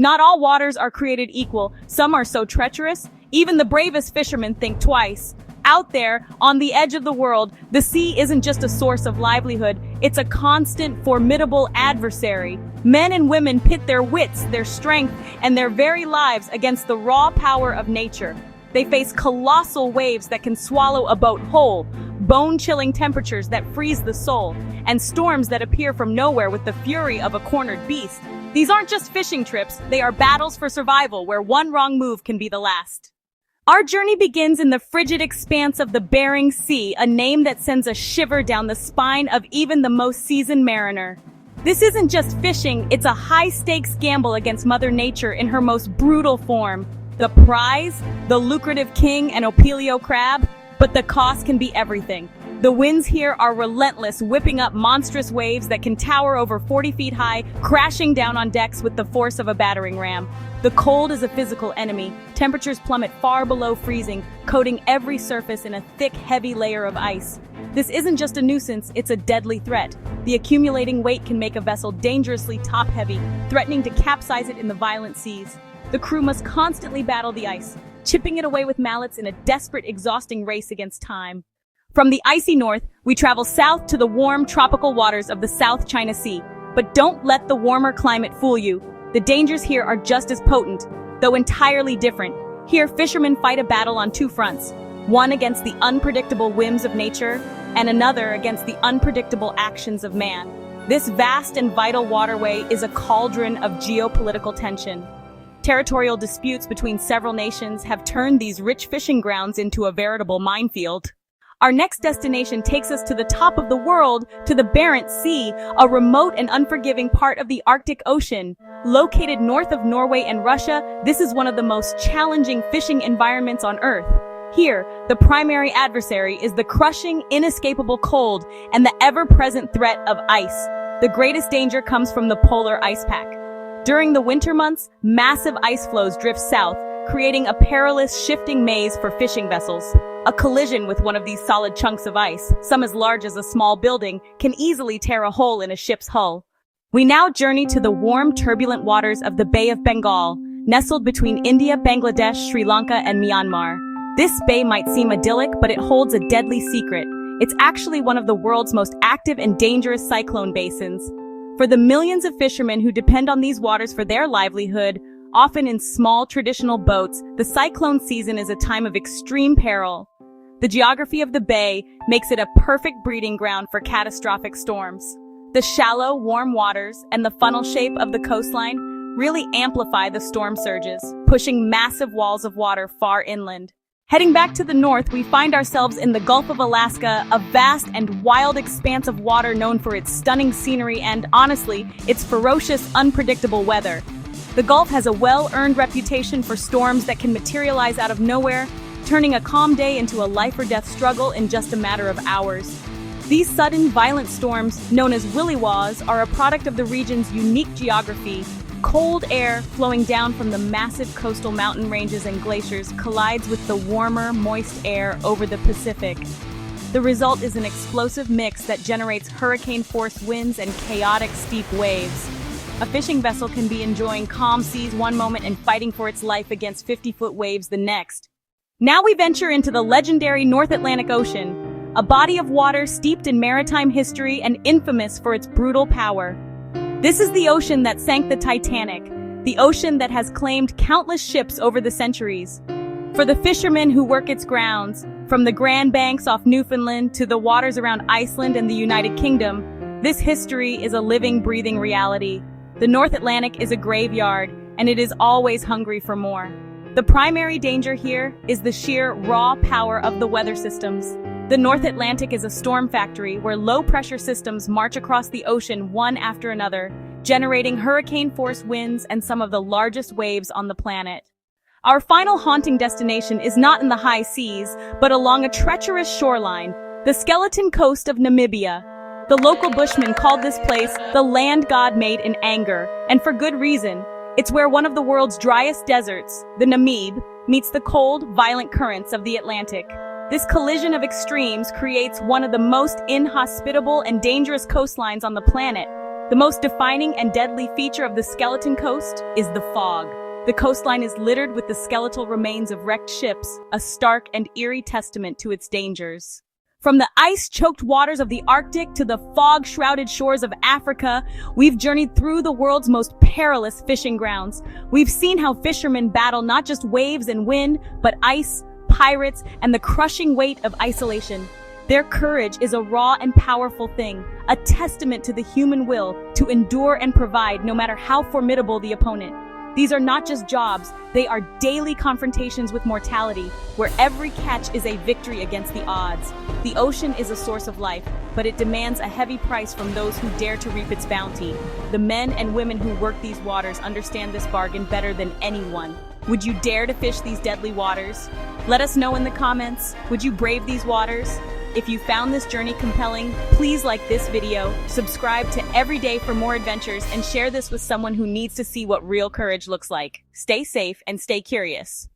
Not all waters are created equal. Some are so treacherous, even the bravest fishermen think twice. Out there, on the edge of the world, the sea isn't just a source of livelihood, it's a constant, formidable adversary. Men and women pit their wits, their strength, and their very lives against the raw power of nature. They face colossal waves that can swallow a boat whole, bone-chilling temperatures that freeze the soul, and storms that appear from nowhere with the fury of a cornered beast. These aren't just fishing trips, they are battles for survival where one wrong move can be the last. Our journey begins in the frigid expanse of the Bering Sea, a name that sends a shiver down the spine of even the most seasoned mariner. This isn't just fishing, it's a high-stakes gamble against Mother Nature in her most brutal form. The prize, the lucrative king and opilio crab, but the cost can be everything. The winds here are relentless, whipping up monstrous waves that can tower over 40 feet high, crashing down on decks with the force of a battering ram. The cold is a physical enemy. Temperatures plummet far below freezing, coating every surface in a thick, heavy layer of ice. This isn't just a nuisance, it's a deadly threat. The accumulating weight can make a vessel dangerously top-heavy, threatening to capsize it in the violent seas. The crew must constantly battle the ice, chipping it away with mallets in a desperate, exhausting race against time. From the icy north, we travel south to the warm, tropical waters of the South China Sea. But don't let the warmer climate fool you. The dangers here are just as potent, though entirely different. Here, fishermen fight a battle on two fronts, one against the unpredictable whims of nature, and another against the unpredictable actions of man. This vast and vital waterway is a cauldron of geopolitical tension. Territorial disputes between several nations have turned these rich fishing grounds into a veritable minefield. Our next destination takes us to the top of the world, to the Barents Sea, a remote and unforgiving part of the Arctic Ocean. Located north of Norway and Russia, this is one of the most challenging fishing environments on Earth. Here, the primary adversary is the crushing, inescapable cold and the ever-present threat of ice. The greatest danger comes from the polar ice pack. During the winter months, massive ice floes drift south, creating a perilous shifting maze for fishing vessels. A collision with one of these solid chunks of ice, some as large as a small building, can easily tear a hole in a ship's hull. We now journey to the warm, turbulent waters of the Bay of Bengal, nestled between India, Bangladesh, Sri Lanka, and Myanmar. This bay might seem idyllic, but it holds a deadly secret. It's actually one of the world's most active and dangerous cyclone basins. For the millions of fishermen who depend on these waters for their livelihood, often in small traditional boats, the cyclone season is a time of extreme peril. The geography of the bay makes it a perfect breeding ground for catastrophic storms. The shallow, warm waters and the funnel shape of the coastline really amplify the storm surges, pushing massive walls of water far inland. Heading back to the north, we find ourselves in the Gulf of Alaska, a vast and wild expanse of water known for its stunning scenery and, honestly, its ferocious, unpredictable weather. The Gulf has a well-earned reputation for storms that can materialize out of nowhere, turning a calm day into a life-or-death struggle in just a matter of hours. These sudden, violent storms, known as willy-waws, are a product of the region's unique geography. Cold air flowing down from the massive coastal mountain ranges and glaciers collides with the warmer, moist air over the Pacific. The result is an explosive mix that generates hurricane-force winds and chaotic, steep waves. A fishing vessel can be enjoying calm seas one moment and fighting for its life against 50-foot waves the next. Now we venture into the legendary North Atlantic Ocean, a body of water steeped in maritime history and infamous for its brutal power. This is the ocean that sank the Titanic, the ocean that has claimed countless ships over the centuries. For the fishermen who work its grounds, from the Grand Banks off Newfoundland to the waters around Iceland and the United Kingdom, this history is a living, breathing reality. The North Atlantic is a graveyard, and it is always hungry for more. The primary danger here is the sheer, raw power of the weather systems. The North Atlantic is a storm factory where low-pressure systems march across the ocean one after another, generating hurricane-force winds and some of the largest waves on the planet. Our final haunting destination is not in the high seas, but along a treacherous shoreline, the skeleton coast of Namibia. The local bushmen called this place the land God made in anger, and for good reason. It's where one of the world's driest deserts, the Namib, meets the cold, violent currents of the Atlantic. This collision of extremes creates one of the most inhospitable and dangerous coastlines on the planet. The most defining and deadly feature of the skeleton coast is the fog. The coastline is littered with the skeletal remains of wrecked ships, a stark and eerie testament to its dangers. From the ice-choked waters of the Arctic to the fog-shrouded shores of Africa, we've journeyed through the world's most perilous fishing grounds. We've seen how fishermen battle not just waves and wind, but ice, pirates, and the crushing weight of isolation. Their courage is a raw and powerful thing, a testament to the human will to endure and provide no matter how formidable the opponent. These are not just jobs, they are daily confrontations with mortality, where every catch is a victory against the odds. The ocean is a source of life, but it demands a heavy price from those who dare to reap its bounty. The men and women who work these waters understand this bargain better than anyone. Would you dare to fish these deadly waters? Let us know in the comments. Would you brave these waters? If you found this journey compelling, please like this video, subscribe to Everyday for more adventures, and share this with someone who needs to see what real courage looks like. Stay safe and stay curious.